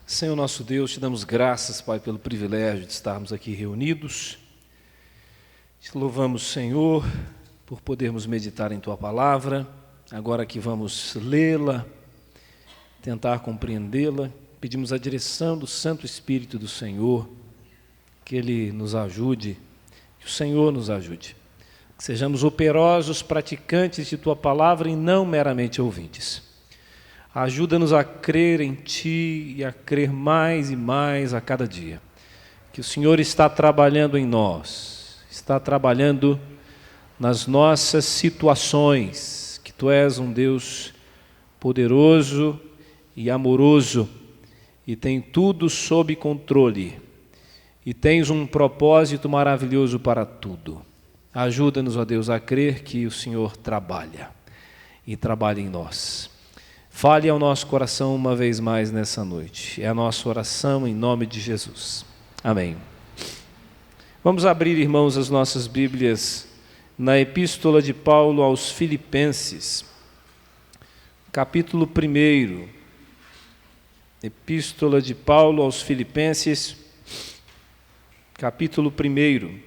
Senhor nosso Deus, te damos graças, Pai, pelo privilégio de estarmos aqui reunidos. Te louvamos, Senhor, por podermos meditar em Tua Palavra. Agora que vamos lê-la, tentar compreendê-la, pedimos a direção do Santo Espírito do Senhor, que Ele nos ajude, que o Senhor nos ajude. Que sejamos operosos praticantes de Tua Palavra e não meramente ouvintes. Ajuda-nos a crer em Ti e a crer mais e mais a cada dia. Que o Senhor está trabalhando em nós, está trabalhando nas nossas situações, que Tu és um Deus poderoso e amoroso e tem tudo sob controle e tens um propósito maravilhoso para tudo. Ajuda-nos, ó Deus, a crer que o Senhor trabalha e trabalha em nós. Fale ao nosso coração uma vez mais nessa noite. É a nossa oração em nome de Jesus. Amém. Vamos abrir, irmãos, as nossas Bíblias na Epístola de Paulo aos Filipenses, capítulo 1. Epístola de Paulo aos Filipenses, capítulo 1.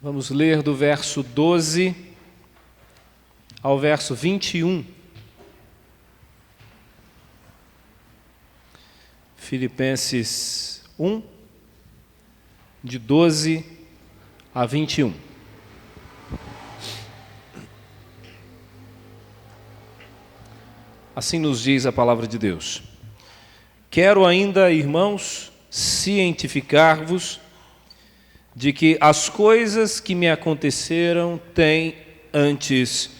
Vamos ler do verso 12 ao verso 21. Filipenses 1, de 12 a 21. Assim nos diz a palavra de Deus. Quero ainda, irmãos, cientificar-vos de que as coisas que me aconteceram têm antes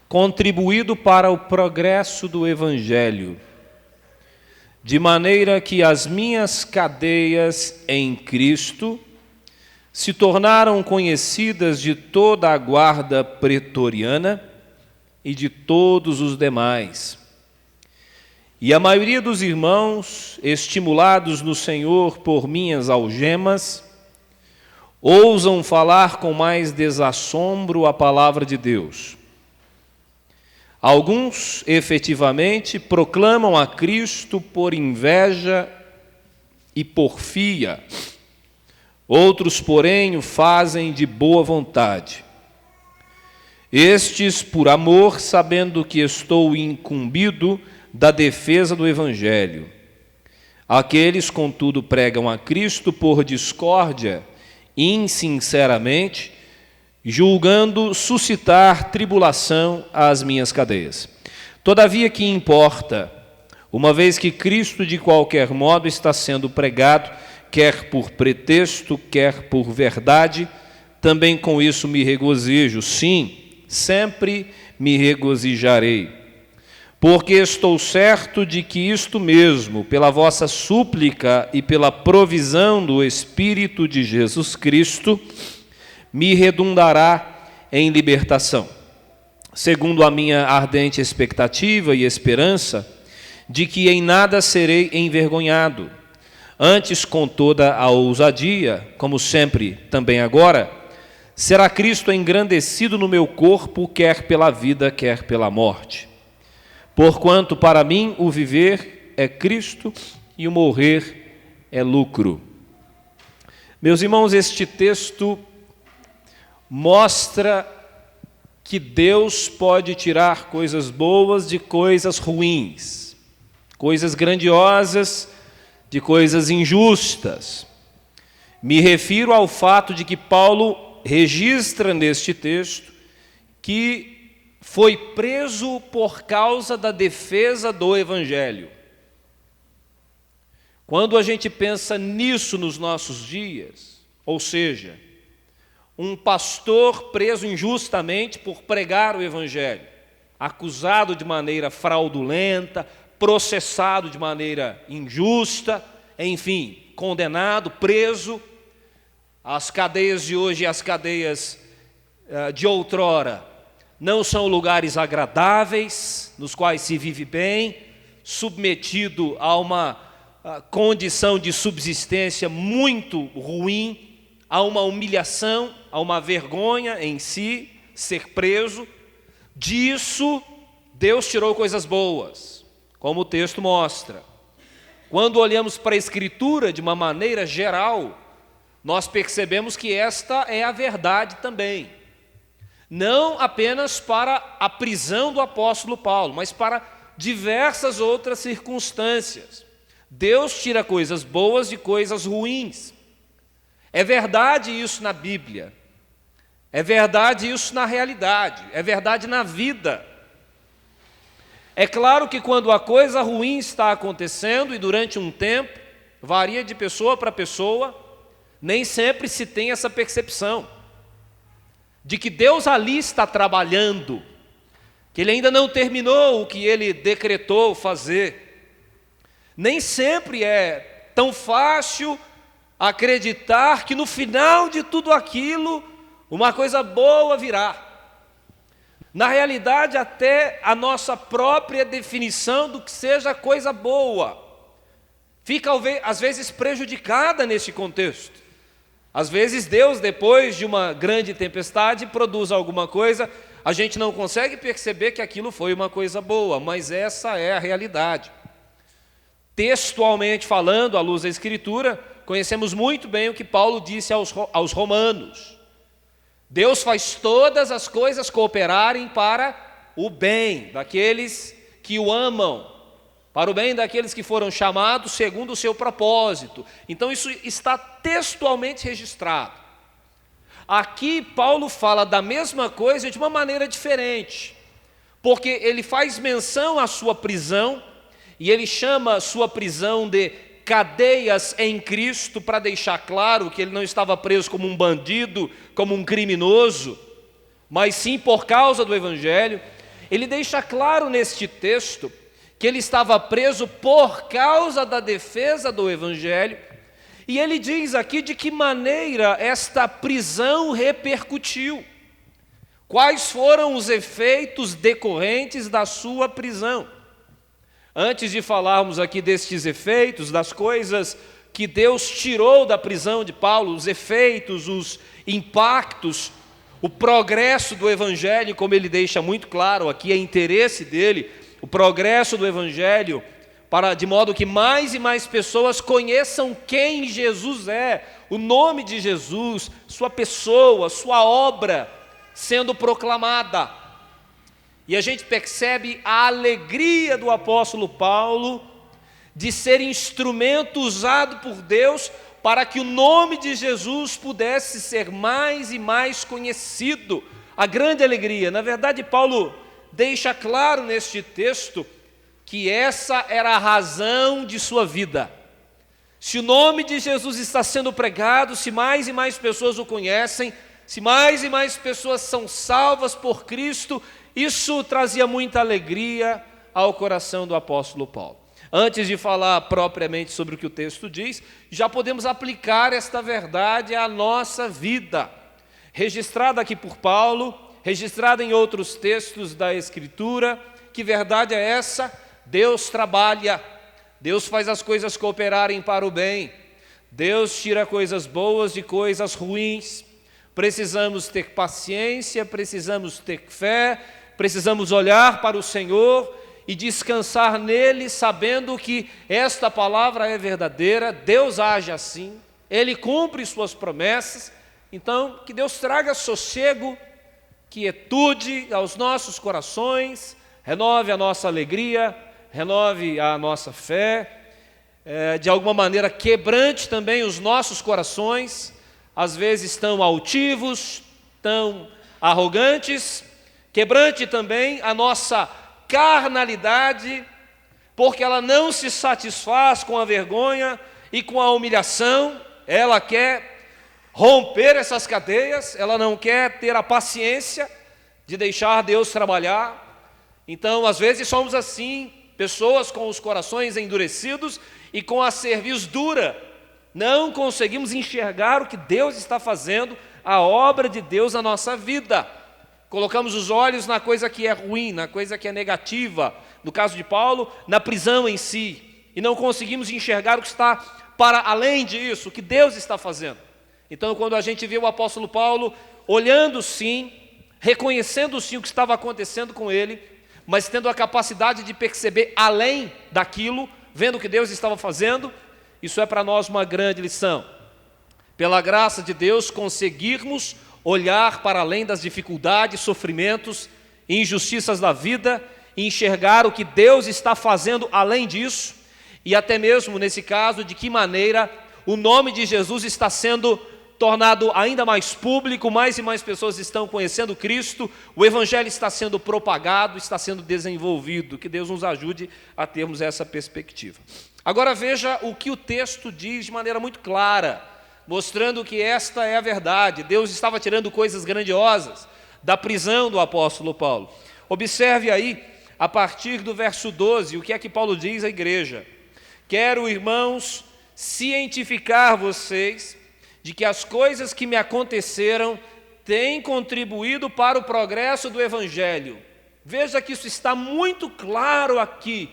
contribuído para o progresso do Evangelho, de maneira que as minhas cadeias em Cristo se tornaram conhecidas de toda a guarda pretoriana e de todos os demais. E a maioria dos irmãos, estimulados no Senhor por minhas algemas, ousam falar com mais desassombro a palavra de Deus. Alguns, efetivamente, proclamam a Cristo por inveja e porfia. Outros, porém, o fazem de boa vontade. Estes, por amor, sabendo que estou incumbido da defesa do Evangelho. Aqueles, contudo, pregam a Cristo por discórdia, insinceramente, julgando suscitar tribulação às minhas cadeias. Todavia, que importa, uma vez que Cristo de qualquer modo está sendo pregado, quer por pretexto, quer por verdade, também com isso me regozijo. Sim, sempre me regozijarei, porque estou certo de que isto mesmo, pela vossa súplica e pela provisão do Espírito de Jesus Cristo, me redundará em libertação, segundo a minha ardente expectativa e esperança de que em nada serei envergonhado, antes com toda a ousadia, como sempre também agora, será Cristo engrandecido no meu corpo, quer pela vida, quer pela morte. Porquanto para mim o viver é Cristo e o morrer é lucro. Meus irmãos, este texto mostra que Deus pode tirar coisas boas de coisas ruins, coisas grandiosas de coisas injustas. Me refiro ao fato de que Paulo registra neste texto que foi preso por causa da defesa do Evangelho. Quando a gente pensa nisso nos nossos dias, ou seja, um pastor preso injustamente por pregar o Evangelho, acusado de maneira fraudulenta, processado de maneira injusta, enfim, condenado, preso, as cadeias de hoje e as cadeias de outrora não são lugares agradáveis, nos quais se vive bem, submetido a uma condição de subsistência muito ruim, a uma humilhação, a uma vergonha em si, ser preso. Disso Deus tirou coisas boas, como o texto mostra. Quando olhamos para a Escritura de uma maneira geral, nós percebemos que esta é a verdade também. Não apenas para a prisão do apóstolo Paulo, mas para diversas outras circunstâncias. Deus tira coisas boas de coisas ruins. É verdade isso na Bíblia. É verdade isso na realidade. É verdade na vida. É claro que quando a coisa ruim está acontecendo, e durante um tempo, varia de pessoa para pessoa, nem sempre se tem essa percepção de que Deus ali está trabalhando, que Ele ainda não terminou o que Ele decretou fazer. Nem sempre é tão fácil acreditar que no final de tudo aquilo, uma coisa boa virá. Na realidade, até a nossa própria definição do que seja coisa boa fica, às vezes, prejudicada nesse contexto. Às vezes Deus, depois de uma grande tempestade, produz alguma coisa, a gente não consegue perceber que aquilo foi uma coisa boa, mas essa é a realidade. Textualmente falando, à luz da Escritura, conhecemos muito bem o que Paulo disse aos romanos. Deus faz todas as coisas cooperarem para o bem daqueles que o amam, para o bem daqueles que foram chamados segundo o seu propósito. Então isso está textualmente registrado. Aqui Paulo fala da mesma coisa de uma maneira diferente, porque ele faz menção à sua prisão, e ele chama a sua prisão de cadeias em Cristo, para deixar claro que ele não estava preso como um bandido, como um criminoso, mas sim por causa do Evangelho. Ele deixa claro neste texto que ele estava preso por causa da defesa do Evangelho, e ele diz aqui de que maneira esta prisão repercutiu, quais foram os efeitos decorrentes da sua prisão. Antes de falarmos aqui destes efeitos, das coisas que Deus tirou da prisão de Paulo, os efeitos, os impactos, o progresso do Evangelho, como ele deixa muito claro aqui, é interesse dele, o progresso do Evangelho, de modo que mais e mais pessoas conheçam quem Jesus é, o nome de Jesus, sua pessoa, sua obra sendo proclamada. E a gente percebe a alegria do apóstolo Paulo de ser instrumento usado por Deus para que o nome de Jesus pudesse ser mais e mais conhecido. A grande alegria. Na verdade, Paulo deixa claro neste texto que essa era a razão de sua vida. Se o nome de Jesus está sendo pregado, se mais e mais pessoas o conhecem, se mais e mais pessoas são salvas por Cristo, isso trazia muita alegria ao coração do apóstolo Paulo. Antes de falar propriamente sobre o que o texto diz, já podemos aplicar esta verdade à nossa vida, registrada aqui por Paulo, registrada em outros textos da Escritura. Que verdade é essa? Deus trabalha, Deus faz as coisas cooperarem para o bem, Deus tira coisas boas de coisas ruins. Precisamos ter paciência, precisamos ter fé, precisamos olhar para o Senhor e descansar nele, sabendo que esta palavra é verdadeira, Deus age assim, Ele cumpre suas promessas. Então, que Deus traga sossego, quietude aos nossos corações, renove a nossa alegria, renove a nossa fé, de alguma maneira quebrante também os nossos corações, às vezes tão altivos, tão arrogantes, quebrante também a nossa carnalidade, porque ela não se satisfaz com a vergonha e com a humilhação, ela quer romper essas cadeias, ela não quer ter a paciência de deixar Deus trabalhar. Então, às vezes somos assim, pessoas com os corações endurecidos e com a cerviz dura, não conseguimos enxergar o que Deus está fazendo, a obra de Deus na nossa vida. Colocamos os olhos na coisa que é ruim, na coisa que é negativa, no caso de Paulo, na prisão em si, e não conseguimos enxergar o que está para além disso, o que Deus está fazendo. Então, quando a gente vê o apóstolo Paulo olhando sim, reconhecendo sim o que estava acontecendo com ele, mas tendo a capacidade de perceber além daquilo, vendo o que Deus estava fazendo. Isso é para nós uma grande lição. Pela graça de Deus, conseguirmos olhar para além das dificuldades, sofrimentos e injustiças da vida, e enxergar o que Deus está fazendo além disso, e até mesmo, nesse caso, de que maneira o nome de Jesus está sendo tornado ainda mais público, mais e mais pessoas estão conhecendo Cristo, o Evangelho está sendo propagado, está sendo desenvolvido. Que Deus nos ajude a termos essa perspectiva. Agora veja o que o texto diz de maneira muito clara, mostrando que esta é a verdade. Deus estava tirando coisas grandiosas da prisão do apóstolo Paulo. Observe aí, a partir do verso 12, o que é que Paulo diz à igreja. Quero, irmãos, cientificar vocês de que as coisas que me aconteceram têm contribuído para o progresso do Evangelho. Veja que isso está muito claro aqui.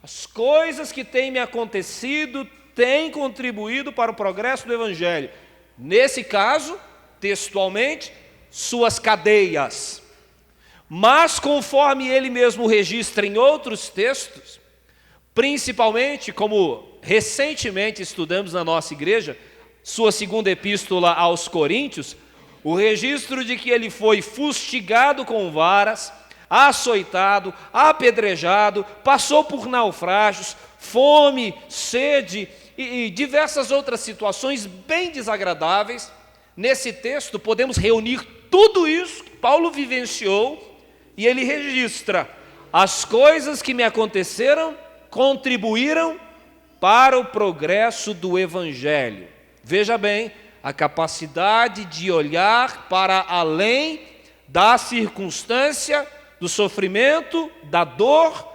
As coisas que têm me acontecido têm contribuído para o progresso do Evangelho. Nesse caso, textualmente, suas cadeias. Mas, conforme ele mesmo registra em outros textos, principalmente, como recentemente estudamos na nossa igreja, sua segunda epístola aos Coríntios, o registro de que ele foi fustigado com varas, açoitado, apedrejado, passou por naufrágios, fome, sede e diversas outras situações bem desagradáveis. Nesse texto podemos reunir tudo isso que Paulo vivenciou, e ele registra: as coisas que me aconteceram contribuíram para o progresso do Evangelho. Veja bem, a capacidade de olhar para além da circunstância, do sofrimento, da dor,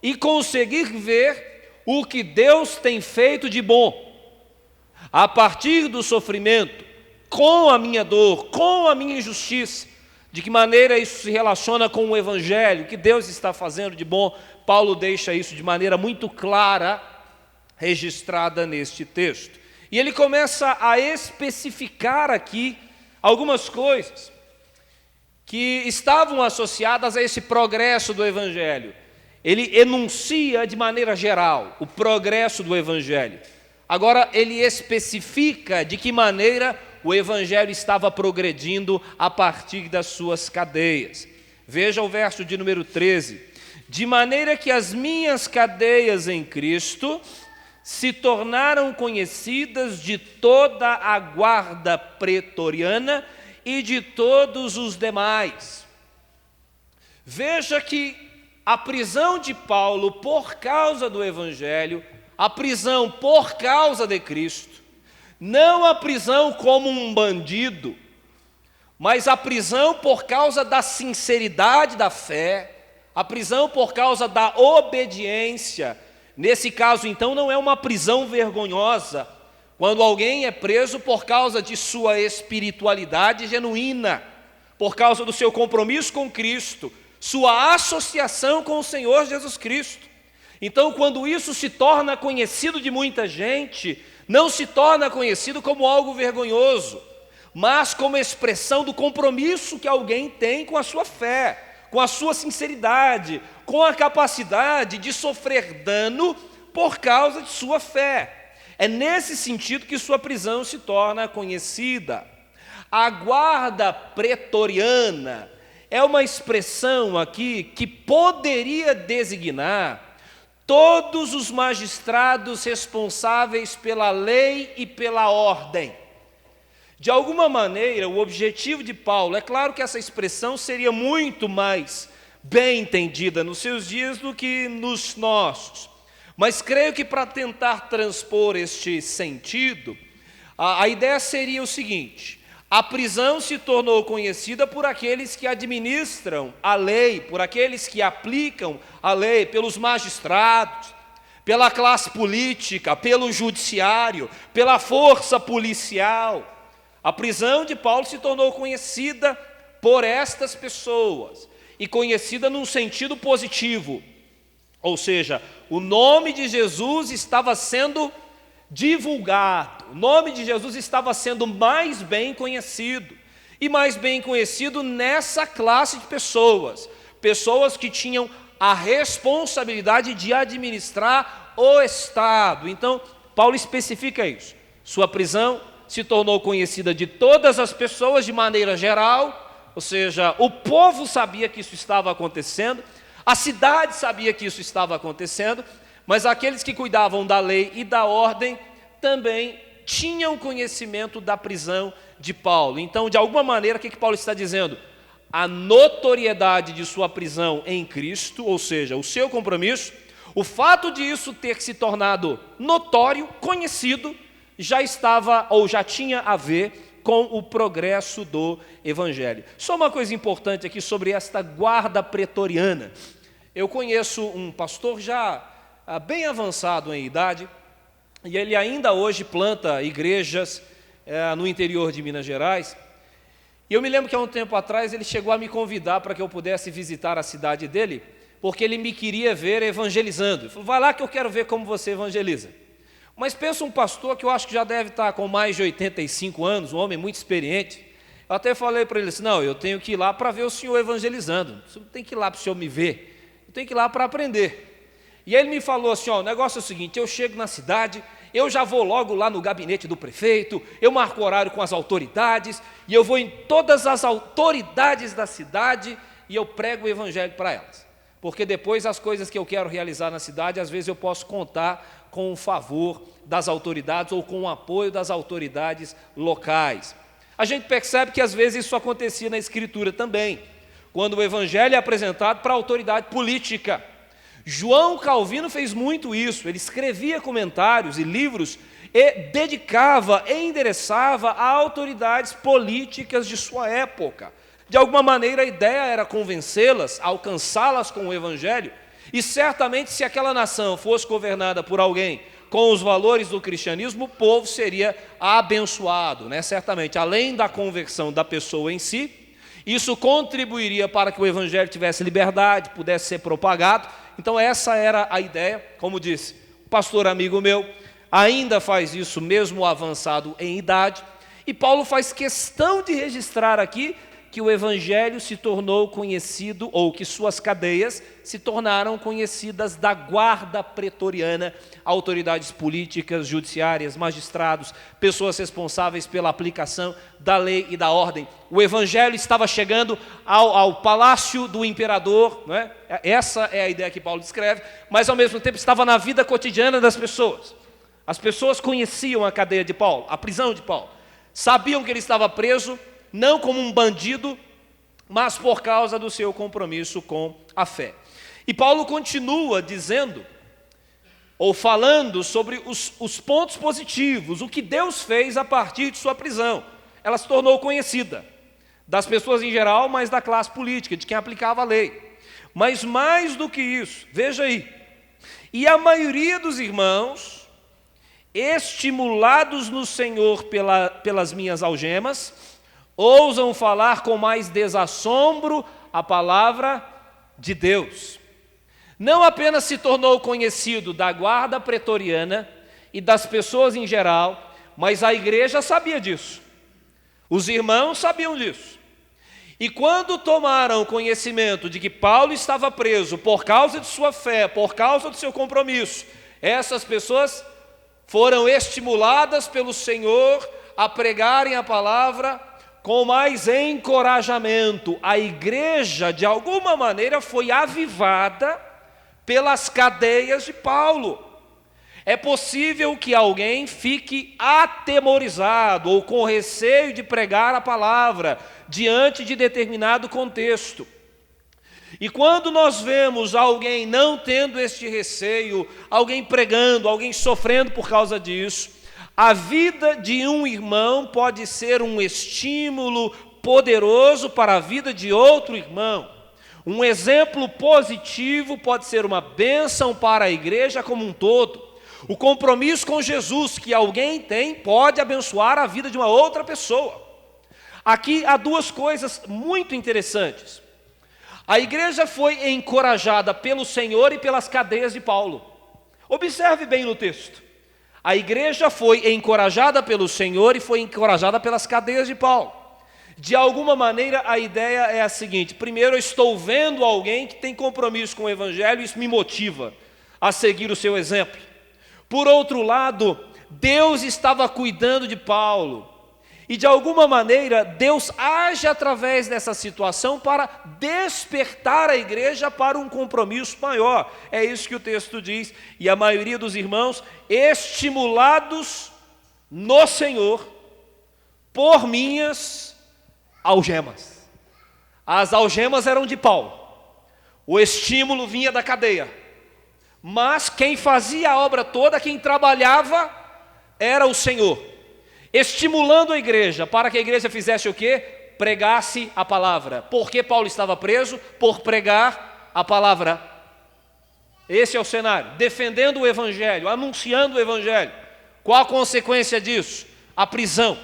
e conseguir ver o que Deus tem feito de bom. A partir do sofrimento, com a minha dor, com a minha injustiça, de que maneira isso se relaciona com o Evangelho, o que Deus está fazendo de bom. Paulo deixa isso de maneira muito clara, registrada neste texto. E ele começa a especificar aqui algumas coisas que estavam associadas a esse progresso do Evangelho. Ele enuncia de maneira geral o progresso do Evangelho. Agora ele especifica de que maneira o Evangelho estava progredindo a partir das suas cadeias. Veja o verso de número 13. De maneira que as minhas cadeias em Cristo se tornaram conhecidas de toda a guarda pretoriana e de todos os demais. Veja que a prisão de Paulo por causa do Evangelho, a prisão por causa de Cristo, não a prisão como um bandido, mas a prisão por causa da sinceridade da fé, a prisão por causa da obediência. Nesse caso, então, não é uma prisão vergonhosa, quando alguém é preso por causa de sua espiritualidade genuína, por causa do seu compromisso com Cristo, sua associação com o Senhor Jesus Cristo. Então, quando isso se torna conhecido de muita gente, não se torna conhecido como algo vergonhoso, mas como expressão do compromisso que alguém tem com a sua fé, com a sua sinceridade, com a capacidade de sofrer dano por causa de sua fé. É nesse sentido que sua prisão se torna conhecida. A guarda pretoriana é uma expressão aqui que poderia designar todos os magistrados responsáveis pela lei e pela ordem. De alguma maneira, o objetivo de Paulo, é claro que essa expressão seria muito mais bem entendida nos seus dias do que nos nossos, mas creio que para tentar transpor este sentido, a ideia seria o seguinte: a prisão se tornou conhecida por aqueles que administram a lei, por aqueles que aplicam a lei, pelos magistrados, pela classe política, pelo judiciário, pela força policial. A prisão de Paulo se tornou conhecida por estas pessoas, e conhecida num sentido positivo, ou seja, o nome de Jesus estava sendo divulgado, o nome de Jesus estava sendo mais bem conhecido, e mais bem conhecido nessa classe de pessoas, pessoas que tinham a responsabilidade de administrar o Estado. Então, Paulo especifica isso. Sua prisão se tornou conhecida de todas as pessoas de maneira geral, ou seja, o povo sabia que isso estava acontecendo, a cidade sabia que isso estava acontecendo, mas aqueles que cuidavam da lei e da ordem também tinham conhecimento da prisão de Paulo. Então, de alguma maneira, o que Paulo está dizendo? A notoriedade de sua prisão em Cristo, ou seja, o seu compromisso, o fato de isso ter se tornado notório, conhecido, já estava ou já tinha a ver com o progresso do Evangelho. Só uma coisa importante aqui sobre esta guarda pretoriana. Eu conheço um pastor já bem avançado em idade, e ele ainda hoje planta igrejas no interior de Minas Gerais. E eu me lembro que há um tempo atrás ele chegou a me convidar para que eu pudesse visitar a cidade dele, porque ele me queria ver evangelizando. Ele falou, vai lá que eu quero ver como você evangeliza. Mas pensa um pastor que eu acho que já deve estar com mais de 85 anos, um homem muito experiente. Eu até falei para ele assim, não, eu tenho que ir lá para ver o senhor evangelizando. Você não tem que ir lá para o senhor me ver, eu tenho que ir lá para aprender. E ele me falou assim, ó, o negócio é o seguinte, eu chego na cidade, eu já vou logo lá no gabinete do prefeito, eu marco horário com as autoridades, e eu vou em todas as autoridades da cidade e eu prego o evangelho para elas. Porque depois as coisas que eu quero realizar na cidade, às vezes eu posso contar com o favor das autoridades ou com o apoio das autoridades locais. A gente percebe que às vezes isso acontecia na Escritura também, quando o evangelho é apresentado para a autoridade política. João Calvino fez muito isso, ele escrevia comentários e livros e dedicava e endereçava a autoridades políticas de sua época. De alguma maneira a ideia era convencê-las, alcançá-las com o evangelho, e certamente se aquela nação fosse governada por alguém com os valores do cristianismo, o povo seria abençoado, né? Certamente, além da conversão da pessoa em si, isso contribuiria para que o evangelho tivesse liberdade, pudesse ser propagado. Então essa era a ideia, como disse, o pastor amigo meu ainda faz isso mesmo avançado em idade, e Paulo faz questão de registrar aqui que o evangelho se tornou conhecido, ou que suas cadeias se tornaram conhecidas da guarda pretoriana, autoridades políticas, judiciárias, magistrados, pessoas responsáveis pela aplicação da lei e da ordem. O evangelho estava chegando ao palácio do imperador, não é? Essa é a ideia que Paulo descreve, mas ao mesmo tempo estava na vida cotidiana das pessoas. As pessoas conheciam a cadeia de Paulo, a prisão de Paulo, sabiam que ele estava preso, não como um bandido, mas por causa do seu compromisso com a fé. E Paulo continua dizendo, ou falando sobre os pontos positivos, o que Deus fez a partir de sua prisão. Ela se tornou conhecida, das pessoas em geral, mas da classe política, de quem aplicava a lei. Mas mais do que isso, veja aí, e a maioria dos irmãos, estimulados no Senhor pelas minhas algemas, ousam falar com mais desassombro a palavra de Deus. Não apenas se tornou conhecido da guarda pretoriana e das pessoas em geral, mas a igreja sabia disso. Os irmãos sabiam disso. E quando tomaram conhecimento de que Paulo estava preso por causa de sua fé, por causa do seu compromisso, essas pessoas foram estimuladas pelo Senhor a pregarem a palavra com mais encorajamento. A igreja, de alguma maneira, foi avivada pelas cadeias de Paulo. É possível que alguém fique atemorizado ou com receio de pregar a palavra diante de determinado contexto. E quando nós vemos alguém não tendo este receio, alguém pregando, alguém sofrendo por causa disso, a vida de um irmão pode ser um estímulo poderoso para a vida de outro irmão. Um exemplo positivo pode ser uma bênção para a igreja como um todo. O compromisso com Jesus que alguém tem pode abençoar a vida de uma outra pessoa. Aqui há duas coisas muito interessantes. A igreja foi encorajada pelo Senhor e pelas cadeias de Paulo. Observe bem no texto. A igreja foi encorajada pelo Senhor e foi encorajada pelas cadeias de Paulo. De alguma maneira, a ideia é a seguinte: primeiro, eu estou vendo alguém que tem compromisso com o Evangelho, e isso me motiva a seguir o seu exemplo. Por outro lado, Deus estava cuidando de Paulo, e de alguma maneira, Deus age através dessa situação para despertar a igreja para um compromisso maior. É isso que o texto diz, e a maioria dos irmãos, estimulados no Senhor, por minhas algemas. As algemas eram de Paulo, o estímulo vinha da cadeia, mas quem fazia a obra toda, quem trabalhava, era o Senhor, estimulando a igreja, para que a igreja fizesse o quê? Pregasse a palavra. Por que Paulo estava preso? Por pregar a palavra. Esse é o cenário, defendendo o Evangelho, anunciando o Evangelho. Qual a consequência disso? A prisão.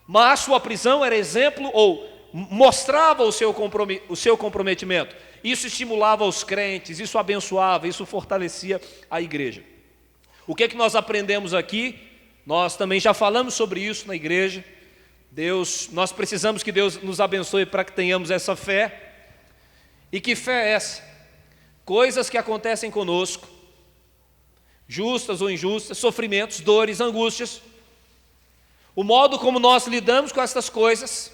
Mas sua prisão era exemplo, ou mostrava o seu comprometimento. Isso estimulava os crentes, isso abençoava, isso fortalecia a igreja. O que é que nós aprendemos aqui? Nós também já falamos sobre isso na igreja. Nós precisamos que Deus nos abençoe para que tenhamos essa fé. E que fé é essa? Coisas que acontecem conosco, justas ou injustas, sofrimentos, dores, angústias, o modo como nós lidamos com essas coisas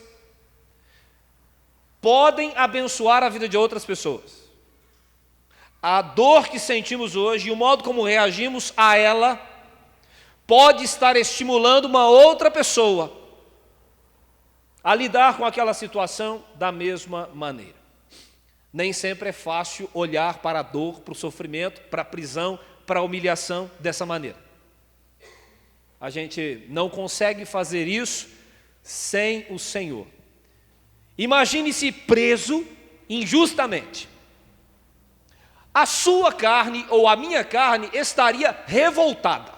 podem abençoar a vida de outras pessoas. A dor que sentimos hoje e o modo como reagimos a ela pode estar estimulando uma outra pessoa a lidar com aquela situação da mesma maneira. Nem sempre é fácil olhar para a dor, para o sofrimento, para a prisão, para a humilhação dessa maneira. A gente não consegue fazer isso sem o Senhor. Imagine-se preso injustamente. A sua carne ou a minha carne estaria revoltada.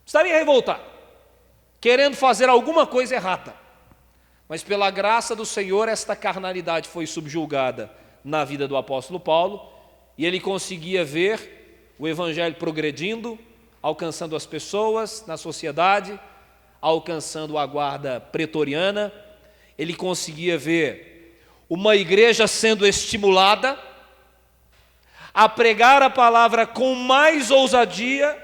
Estaria revoltada, querendo fazer alguma coisa errada. Mas pela graça do Senhor, esta carnalidade foi subjugada na vida do apóstolo Paulo, e ele conseguia ver o Evangelho progredindo, alcançando as pessoas na sociedade, alcançando a guarda pretoriana. Ele conseguia ver uma igreja sendo estimulada a pregar a palavra com mais ousadia.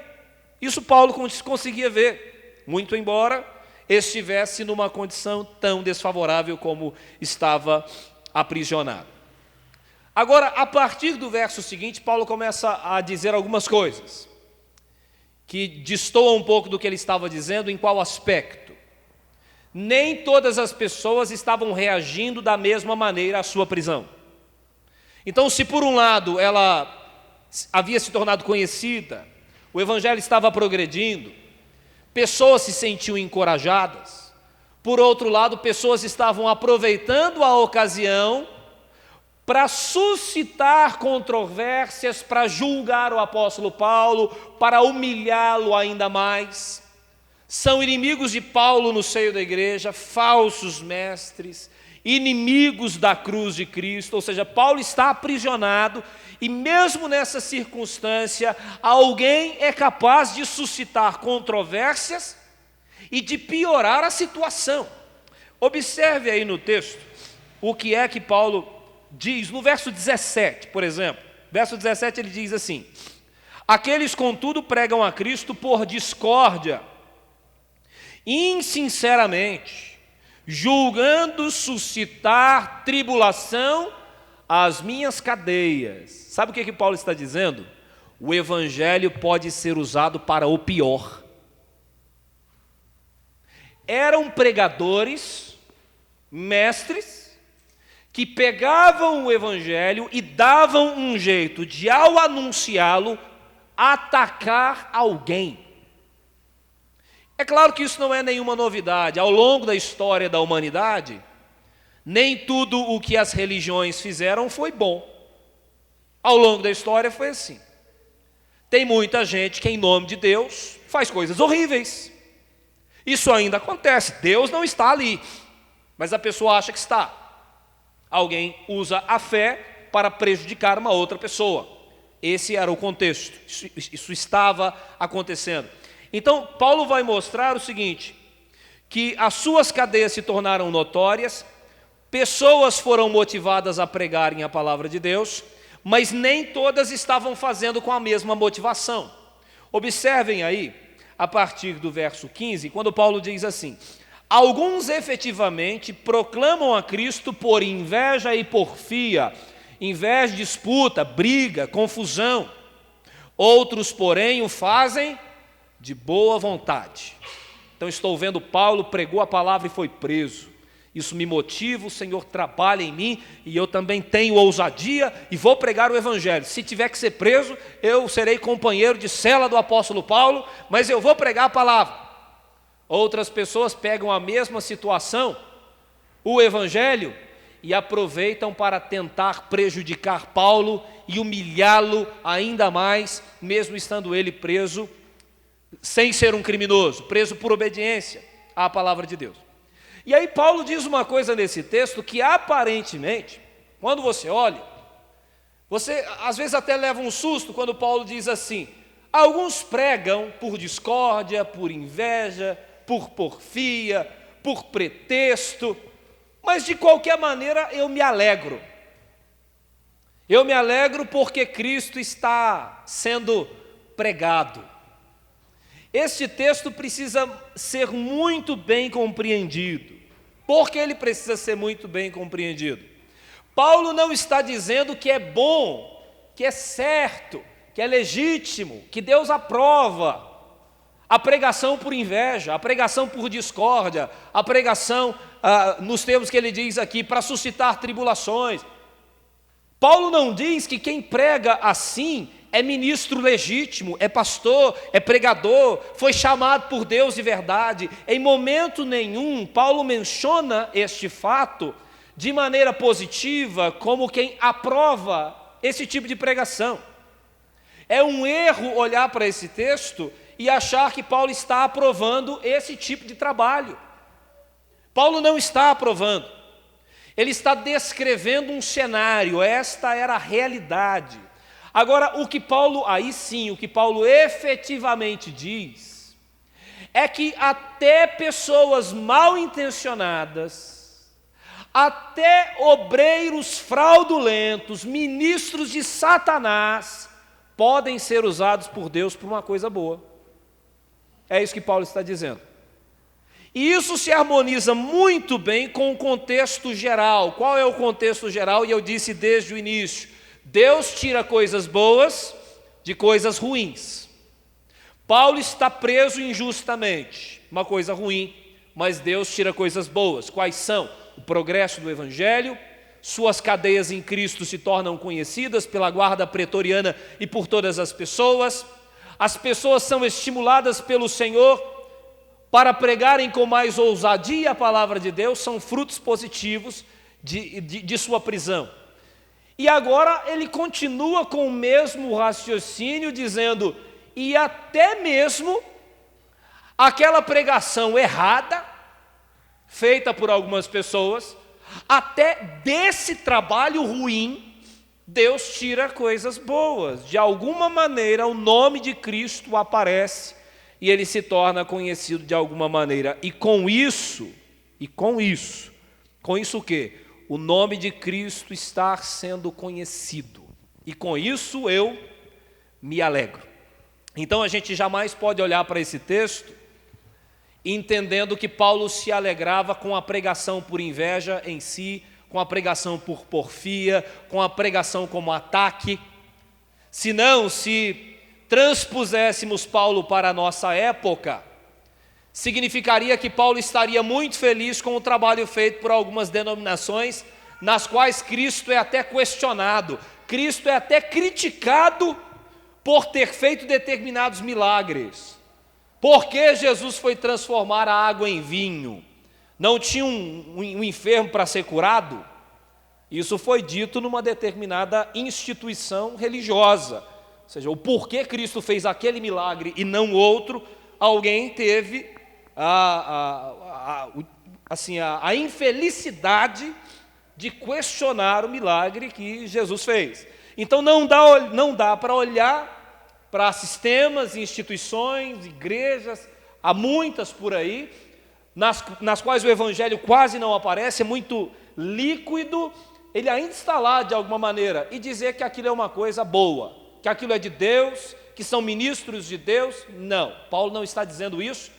Isso Paulo conseguia ver, muito embora estivesse numa condição tão desfavorável como estava aprisionado. Agora, a partir do verso seguinte, Paulo começa a dizer algumas coisas que destoam um pouco do que ele estava dizendo. Em qual aspecto? Nem todas as pessoas estavam reagindo da mesma maneira à sua prisão. Então, se por um lado ela havia se tornado conhecida, o Evangelho estava progredindo, pessoas se sentiam encorajadas. Por outro lado, pessoas estavam aproveitando a ocasião para suscitar controvérsias, para julgar o apóstolo Paulo, para humilhá-lo ainda mais. São inimigos de Paulo no seio da igreja, falsos mestres, inimigos da cruz de Cristo. Ou seja, Paulo está aprisionado, e mesmo nessa circunstância, alguém é capaz de suscitar controvérsias e de piorar a situação. Observe aí no texto o que é que Paulo diz no verso 17, por exemplo. Verso 17 ele diz assim: aqueles contudo pregam a Cristo por discórdia, insinceramente, julgando suscitar tribulação às minhas cadeias. Sabe o que Paulo está dizendo? O Evangelho pode ser usado para o pior. Eram pregadores, mestres, que pegavam o Evangelho e davam um jeito de, ao anunciá-lo, atacar alguém. É claro que isso não é nenhuma novidade. Ao longo da história da humanidade, nem tudo o que as religiões fizeram foi bom. Ao longo da história foi assim. Tem muita gente que, em nome de Deus, faz coisas horríveis. Isso ainda acontece. Deus não está ali, mas a pessoa acha que está. Alguém usa a fé para prejudicar uma outra pessoa. Esse era o contexto. Isso estava acontecendo. Então, Paulo vai mostrar o seguinte, que as suas cadeias se tornaram notórias, pessoas foram motivadas a pregarem a palavra de Deus, mas nem todas estavam fazendo com a mesma motivação. Observem aí, a partir do verso 15, quando Paulo diz assim: alguns efetivamente proclamam a Cristo por inveja e porfia, inveja, disputa, briga, confusão. Outros, porém, o fazem de boa vontade. Então estou vendo Paulo, pregou a palavra e foi preso. Isso me motiva, o Senhor trabalha em mim e eu também tenho ousadia e vou pregar o Evangelho. Se tiver que ser preso, eu serei companheiro de cela do apóstolo Paulo, mas eu vou pregar a palavra. Outras pessoas pegam a mesma situação, o Evangelho, e aproveitam para tentar prejudicar Paulo e humilhá-lo ainda mais, mesmo estando ele preso, sem ser um criminoso, preso por obediência à palavra de Deus. E aí Paulo diz uma coisa nesse texto que aparentemente, quando você olha, você às vezes até leva um susto quando Paulo diz assim: alguns pregam por discórdia, por inveja, por porfia, por pretexto, mas de qualquer maneira eu me alegro. Eu me alegro porque Cristo está sendo pregado. Este texto precisa ser muito bem compreendido. Por que ele precisa ser muito bem compreendido? Paulo não está dizendo que é bom, que é certo, que é legítimo, que Deus aprova a pregação por inveja, a pregação por discórdia, a pregação, nos termos que ele diz aqui, para suscitar tribulações. Paulo não diz que quem prega assim é ministro legítimo, é pastor, é pregador, foi chamado por Deus de verdade. Em momento nenhum, Paulo menciona este fato de maneira positiva, como quem aprova esse tipo de pregação. É um erro olhar para esse texto e achar que Paulo está aprovando esse tipo de trabalho. Paulo não está aprovando. Ele está descrevendo um cenário, esta era a realidade. Agora, o que Paulo efetivamente diz, é que até pessoas mal intencionadas, até obreiros fraudulentos, ministros de Satanás, podem ser usados por Deus para uma coisa boa. É isso que Paulo está dizendo. E isso se harmoniza muito bem com o contexto geral. Qual é o contexto geral? E eu disse desde o início: Deus tira coisas boas de coisas ruins. Paulo está preso injustamente, uma coisa ruim, mas Deus tira coisas boas. Quais são? O progresso do Evangelho, suas cadeias em Cristo se tornam conhecidas pela guarda pretoriana e por todas as pessoas são estimuladas pelo Senhor para pregarem com mais ousadia a palavra de Deus, são frutos positivos de sua prisão. E agora ele continua com o mesmo raciocínio, dizendo: e até mesmo aquela pregação errada, feita por algumas pessoas, até desse trabalho ruim, Deus tira coisas boas. De alguma maneira o nome de Cristo aparece e ele se torna conhecido de alguma maneira. E com isso o quê? O nome de Cristo está sendo conhecido. E com isso eu me alegro. Então a gente jamais pode olhar para esse texto entendendo que Paulo se alegrava com a pregação por inveja em si, com a pregação por porfia, com a pregação como ataque. Senão, se transpuséssemos Paulo para a nossa época, significaria que Paulo estaria muito feliz com o trabalho feito por algumas denominações, nas quais Cristo é até questionado, Cristo é até criticado por ter feito determinados milagres. Por que Jesus foi transformar a água em vinho? Não tinha um enfermo para ser curado? Isso foi dito numa determinada instituição religiosa. Ou seja, o porquê Cristo fez aquele milagre e não outro, alguém teve a infelicidade de questionar o milagre que Jesus fez. Então não dá para olhar para sistemas, instituições, igrejas, há muitas por aí, nas quais o evangelho quase não aparece, é muito líquido, ele ainda está lá de alguma maneira, e dizer que aquilo é uma coisa boa, que aquilo é de Deus, que são ministros de Deus, não. Paulo não está dizendo isso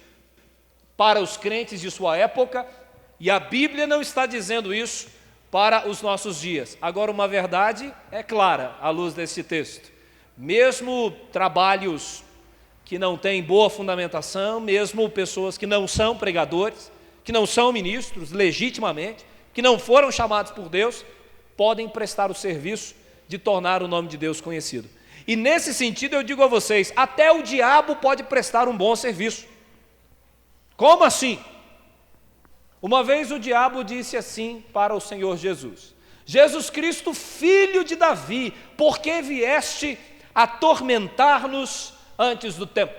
para os crentes de sua época, e a Bíblia não está dizendo isso para os nossos dias. Agora, uma verdade é clara à luz desse texto. Mesmo trabalhos que não têm boa fundamentação, mesmo pessoas que não são pregadores, que não são ministros legitimamente, que não foram chamados por Deus, podem prestar o serviço de tornar o nome de Deus conhecido. E nesse sentido eu digo a vocês, até o diabo pode prestar um bom serviço. Como assim? Uma vez o diabo disse assim para o Senhor Jesus: Jesus Cristo, filho de Davi, por que vieste atormentar-nos antes do tempo?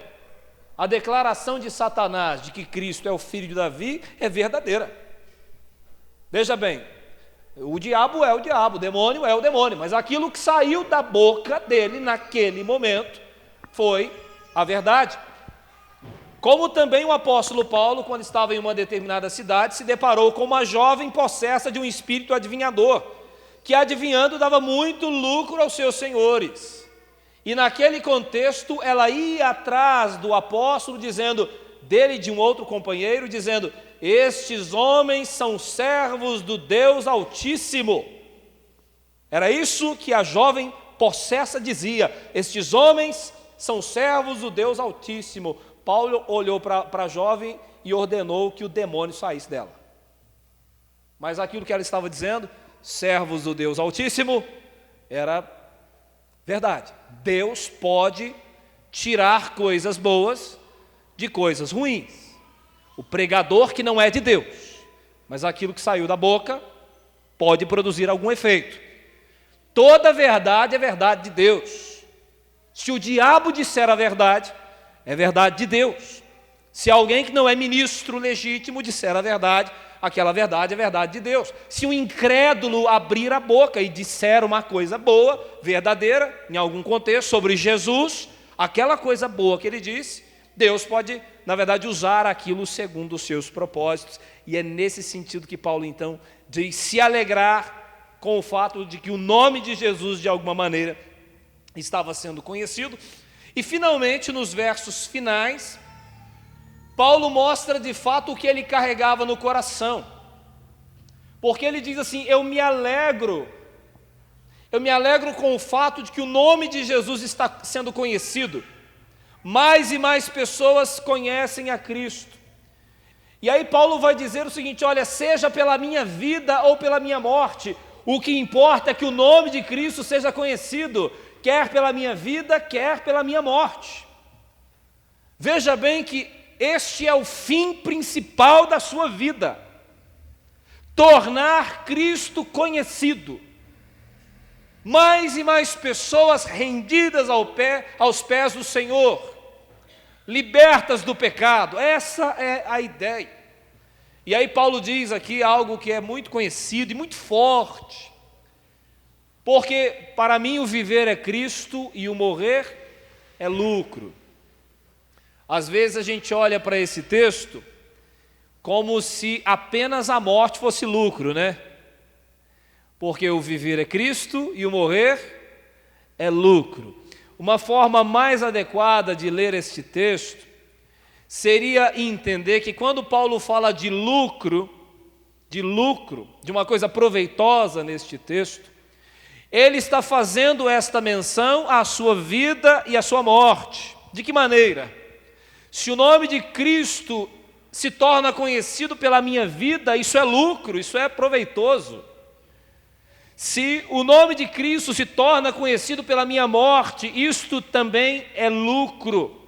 A declaração de Satanás de que Cristo é o filho de Davi é verdadeira. Veja bem, o diabo é o diabo, o demônio é o demônio, mas aquilo que saiu da boca dele naquele momento foi a verdade. Como também o apóstolo Paulo, quando estava em uma determinada cidade, se deparou com uma jovem possessa de um espírito adivinhador, que adivinhando dava muito lucro aos seus senhores. E naquele contexto ela ia atrás do apóstolo, dizendo, dele e de um outro companheiro, dizendo: estes homens são servos do Deus Altíssimo. Era isso que a jovem possessa dizia: estes homens são servos do Deus Altíssimo. Paulo olhou para a jovem e ordenou que o demônio saísse dela. Mas aquilo que ela estava dizendo, servos do Deus Altíssimo, era verdade. Deus pode tirar coisas boas de coisas ruins. O pregador que não é de Deus, mas aquilo que saiu da boca pode produzir algum efeito. Toda verdade é verdade de Deus. Se o diabo disser a verdade, é verdade de Deus. Se alguém que não é ministro legítimo disser a verdade, aquela verdade é verdade de Deus. Se um incrédulo abrir a boca e disser uma coisa boa, verdadeira, em algum contexto, sobre Jesus, aquela coisa boa que ele disse, Deus pode, na verdade, usar aquilo segundo os seus propósitos. E é nesse sentido que Paulo, então, diz se alegrar com o fato de que o nome de Jesus, de alguma maneira, estava sendo conhecido. E, finalmente, nos versos finais, Paulo mostra de fato o que ele carregava no coração. Porque ele diz assim: eu me alegro com o fato de que o nome de Jesus está sendo conhecido. Mais e mais pessoas conhecem a Cristo. E aí Paulo vai dizer o seguinte: olha, seja pela minha vida ou pela minha morte, o que importa é que o nome de Cristo seja conhecido, quer pela minha vida, quer pela minha morte. Veja bem que este é o fim principal da sua vida: tornar Cristo conhecido. Mais e mais pessoas rendidas aos pés do Senhor, libertas do pecado. Essa é a ideia. E aí Paulo diz aqui algo que é muito conhecido e muito forte: porque para mim o viver é Cristo e o morrer é lucro. Às vezes a gente olha para esse texto como se apenas a morte fosse lucro, né? Porque o viver é Cristo e o morrer é lucro. Uma forma mais adequada de ler este texto seria entender que quando Paulo fala de lucro, de uma coisa proveitosa neste texto, ele está fazendo esta menção à sua vida e à sua morte. De que maneira? Se o nome de Cristo se torna conhecido pela minha vida, isso é lucro, isso é proveitoso. Se o nome de Cristo se torna conhecido pela minha morte, isto também é lucro.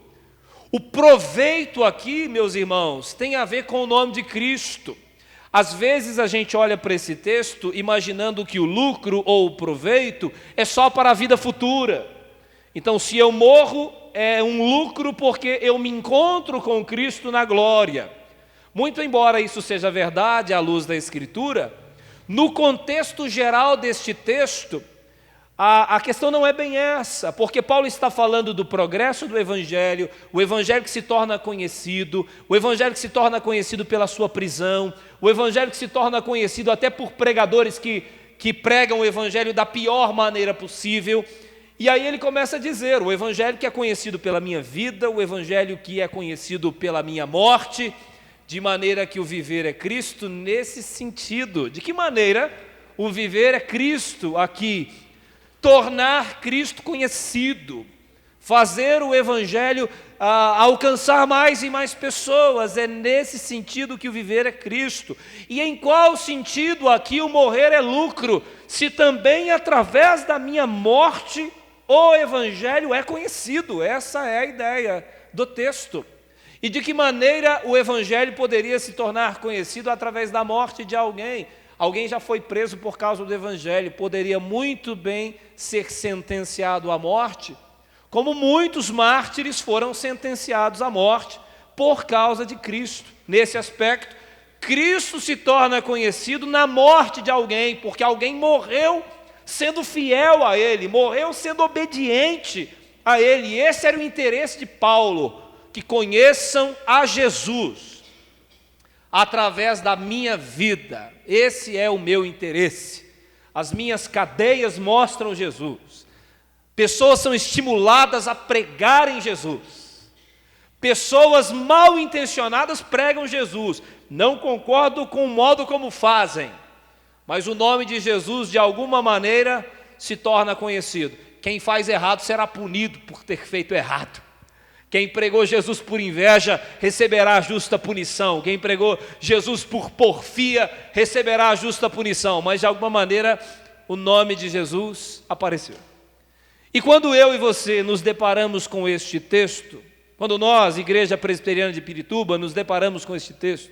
O proveito aqui, meus irmãos, tem a ver com o nome de Cristo. Às vezes a gente olha para esse texto imaginando que o lucro ou o proveito é só para a vida futura. Então, se eu morro, é um lucro porque eu me encontro com Cristo na glória. Muito embora isso seja verdade à luz da Escritura, no contexto geral deste texto, A questão não é bem essa, porque Paulo está falando do progresso do Evangelho, o Evangelho que se torna conhecido, o Evangelho que se torna conhecido pela sua prisão, o Evangelho que se torna conhecido até por pregadores que pregam o Evangelho da pior maneira possível. E aí ele começa a dizer, o Evangelho que é conhecido pela minha vida, o Evangelho que é conhecido pela minha morte, de maneira que o viver é Cristo, nesse sentido. De que maneira o viver é Cristo aqui? Tornar Cristo conhecido, fazer o Evangelho alcançar mais e mais pessoas, é nesse sentido que o viver é Cristo. E em qual sentido aqui o morrer é lucro, se também através da minha morte o Evangelho é conhecido? Essa é a ideia do texto. E de que maneira o Evangelho poderia se tornar conhecido através da morte de alguém? Alguém já foi preso por causa do Evangelho, poderia muito bem ser sentenciado à morte, como muitos mártires foram sentenciados à morte por causa de Cristo. Nesse aspecto, Cristo se torna conhecido na morte de alguém, porque alguém morreu sendo fiel a Ele, morreu sendo obediente a Ele. E esse era o interesse de Paulo, que conheçam a Jesus através da minha vida. Esse é o meu interesse. As minhas cadeias mostram Jesus. Pessoas são estimuladas a pregarem Jesus. Pessoas mal intencionadas pregam Jesus. Não concordo com o modo como fazem, mas o nome de Jesus de alguma maneira se torna conhecido. Quem faz errado será punido por ter feito errado. Quem pregou Jesus por inveja receberá a justa punição. Quem pregou Jesus por porfia receberá a justa punição. Mas de alguma maneira o nome de Jesus apareceu. E quando eu e você nos deparamos com este texto, quando nós, Igreja Presbiteriana de Pirituba, nos deparamos com este texto,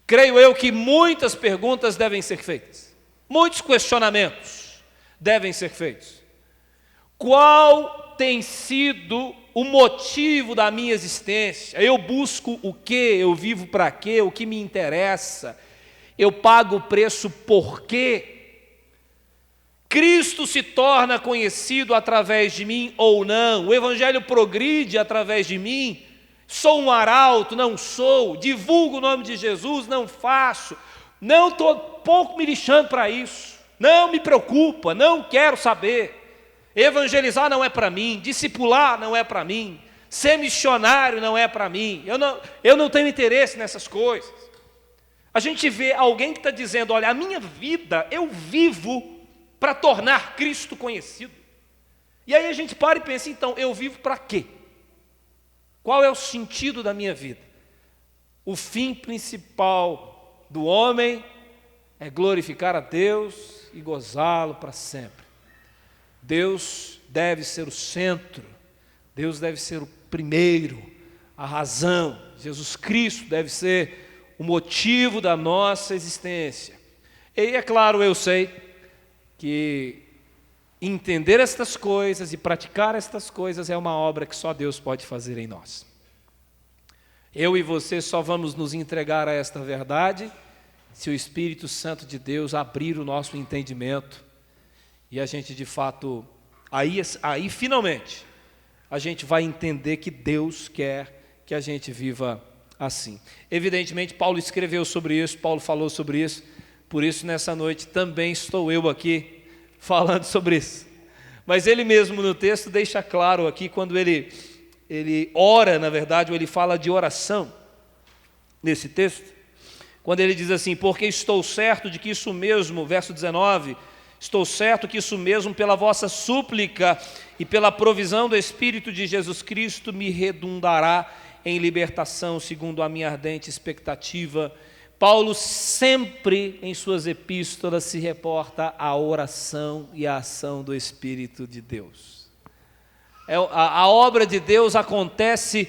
creio eu que muitas perguntas devem ser feitas. Muitos questionamentos devem ser feitos. Qual tem sido o motivo da minha existência? Eu busco o quê? Eu vivo para quê? O que me interessa? Eu pago o preço por quê? Cristo se torna conhecido através de mim ou não? O Evangelho progride através de mim? Sou um arauto? Não sou? Divulgo o nome de Jesus? Não faço? Não estou pouco me lixando para isso. Não me preocupa, não quero saber. Evangelizar não é para mim, discipular não é para mim, ser missionário não é para mim, eu não tenho interesse nessas coisas. A gente vê alguém que está dizendo, olha, a minha vida eu vivo para tornar Cristo conhecido. E aí a gente para e pensa, então, eu vivo para quê? Qual é o sentido da minha vida? O fim principal do homem é glorificar a Deus e gozá-lo para sempre. Deus deve ser o centro, Deus deve ser o primeiro, a razão. Jesus Cristo deve ser o motivo da nossa existência. E é claro, eu sei que entender estas coisas e praticar estas coisas é uma obra que só Deus pode fazer em nós. Eu e você só vamos nos entregar a esta verdade se o Espírito Santo de Deus abrir o nosso entendimento. E a gente, de fato, aí finalmente, a gente vai entender que Deus quer que a gente viva assim. Evidentemente, Paulo escreveu sobre isso, Paulo falou sobre isso, por isso, nessa noite, também estou eu aqui falando sobre isso. Mas ele mesmo no texto deixa claro aqui, quando ele ora, na verdade, ou ele fala de oração, nesse texto, quando ele diz assim, porque estou certo de que isso mesmo, verso 19... Estou certo que isso mesmo, pela vossa súplica e pela provisão do Espírito de Jesus Cristo, me redundará em libertação, segundo a minha ardente expectativa. Paulo sempre, em suas epístolas, se reporta à oração e à ação do Espírito de Deus. A obra de Deus acontece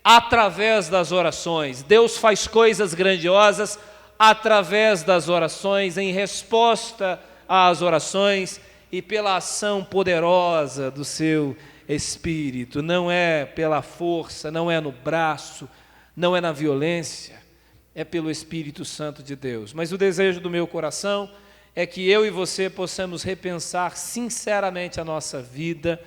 através das orações. Deus faz coisas grandiosas através das orações, em resposta às orações e pela ação poderosa do seu Espírito. Não é pela força, não é no braço, não é na violência, é pelo Espírito Santo de Deus. Mas o desejo do meu coração é que eu e você possamos repensar sinceramente a nossa vida,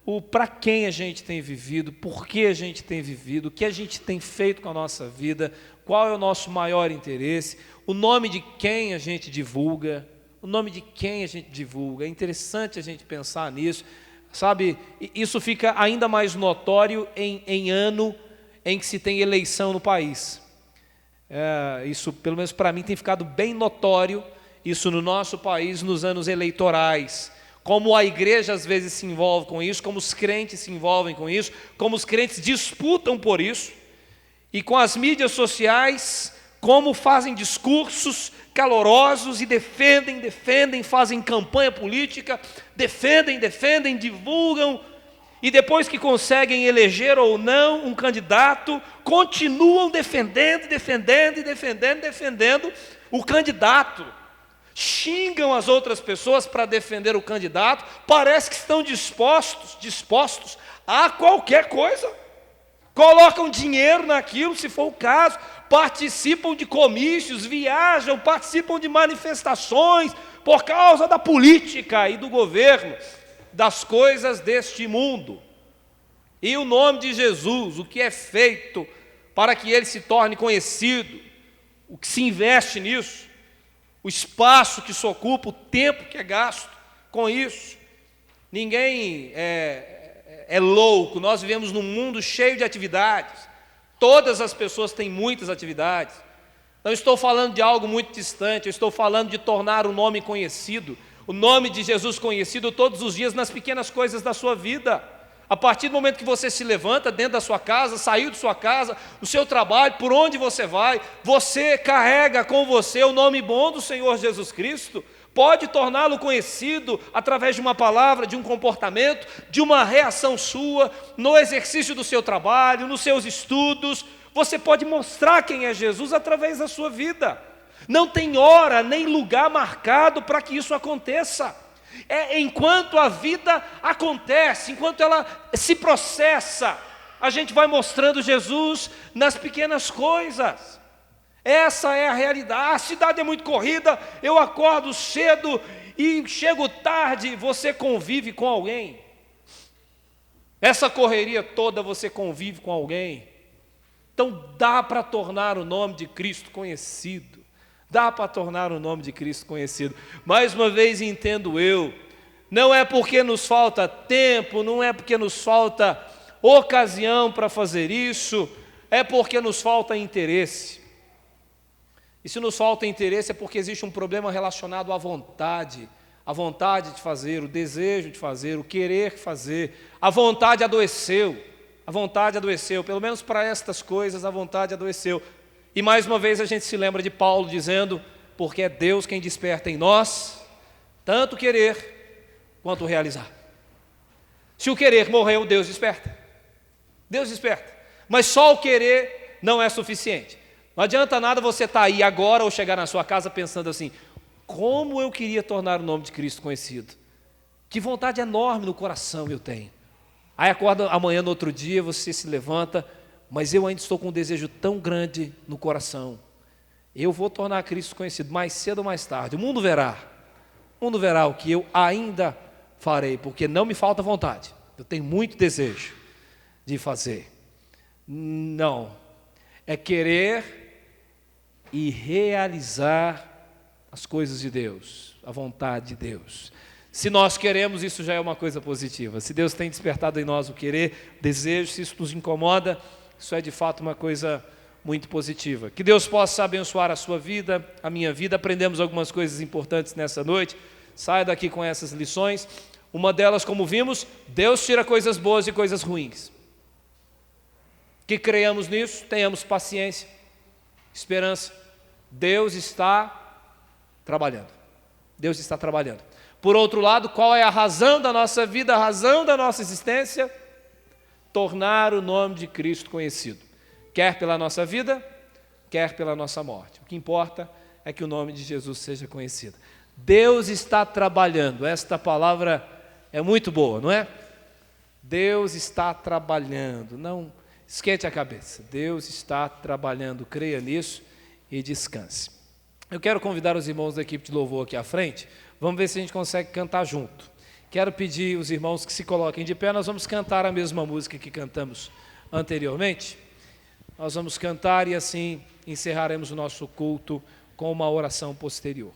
o para quem a gente tem vivido, por que a gente tem vivido, o que a gente tem feito com a nossa vida, qual é o nosso maior interesse, o nome de quem a gente divulga, o nome de quem a gente divulga. É interessante a gente pensar nisso, sabe? Isso fica ainda mais notório em ano em que se tem eleição no país. Isso, pelo menos para mim, tem ficado bem notório, isso no nosso país, nos anos eleitorais. Como a igreja às vezes se envolve com isso, como os crentes se envolvem com isso, como os crentes disputam por isso, e com as mídias sociais, como fazem discursos calorosos e defendem, fazem campanha política, defendem, divulgam, e depois que conseguem eleger ou não um candidato, continuam defendendo o candidato. Xingam as outras pessoas para defender o candidato, parece que estão dispostos a qualquer coisa. Colocam dinheiro naquilo, se for o caso, participam de comícios, viajam, participam de manifestações por causa da política e do governo, das coisas deste mundo. E o nome de Jesus, o que é feito para que ele se torne conhecido, o que se investe nisso, o espaço que se ocupa, o tempo que é gasto com isso. Ninguém é louco, nós vivemos num mundo cheio de atividades, todas as pessoas têm muitas atividades. Não estou falando de algo muito distante, eu estou falando de tornar o nome conhecido, o nome de Jesus conhecido todos os dias nas pequenas coisas da sua vida. A partir do momento que você se levanta dentro da sua casa, saiu de sua casa, do seu trabalho, por onde você vai, você carrega com você o nome bom do Senhor Jesus Cristo, pode torná-lo conhecido através de uma palavra, de um comportamento, de uma reação sua, no exercício do seu trabalho, nos seus estudos. Você pode mostrar quem é Jesus através da sua vida. Não tem hora nem lugar marcado para que isso aconteça. Enquanto a vida acontece, enquanto ela se processa, a gente vai mostrando Jesus nas pequenas coisas. Essa é a realidade. A cidade é muito corrida, eu acordo cedo e chego tarde. Você convive com alguém? Essa correria toda você convive com alguém? Então dá para tornar o nome de Cristo conhecido. Dá para tornar o nome de Cristo conhecido. Mais uma vez entendo eu, não é porque nos falta tempo, não é porque nos falta ocasião para fazer isso, é porque nos falta interesse. E se nos falta interesse é porque existe um problema relacionado à vontade de fazer, o desejo de fazer, o querer fazer. A vontade adoeceu, pelo menos para estas coisas a vontade adoeceu. E mais uma vez a gente se lembra de Paulo dizendo, porque é Deus quem desperta em nós, tanto querer quanto realizar. Se o querer morreu, Deus desperta. Mas só o querer não é suficiente. Não adianta nada você estar aí agora ou chegar na sua casa pensando assim, como eu queria tornar o nome de Cristo conhecido. Que vontade enorme no coração eu tenho. Aí acorda amanhã, no outro dia, você se levanta, mas eu ainda estou com um desejo tão grande no coração. Eu vou tornar Cristo conhecido mais cedo ou mais tarde. O mundo verá o que eu ainda farei, porque não me falta vontade. Eu tenho muito desejo de fazer. Não, é querer e realizar as coisas de Deus, a vontade de Deus. Se nós queremos, isso já é uma coisa positiva. Se Deus tem despertado em nós o querer, desejo, se isso nos incomoda, isso é de fato uma coisa muito positiva. Que Deus possa abençoar a sua vida, a minha vida. Aprendemos algumas coisas importantes nessa noite. Saia daqui com essas lições. Uma delas, como vimos, Deus tira coisas boas e coisas ruins. Que creiamos nisso, tenhamos paciência, esperança. Deus está trabalhando. Por outro lado, qual é a razão da nossa vida, a razão da nossa existência? Tornar o nome de Cristo conhecido, quer pela nossa vida, quer pela nossa morte. O que importa é que o nome de Jesus seja conhecido. Deus está trabalhando. Esta palavra é muito boa, não é? Deus está trabalhando. Não esquente a cabeça. Deus está trabalhando. Creia nisso e descanse. Eu quero convidar os irmãos da equipe de louvor aqui à frente. Vamos ver se a gente consegue cantar junto. Quero pedir os irmãos que se coloquem de pé. Nós vamos cantar a mesma música que cantamos anteriormente. Nós vamos cantar e assim encerraremos o nosso culto com uma oração posterior.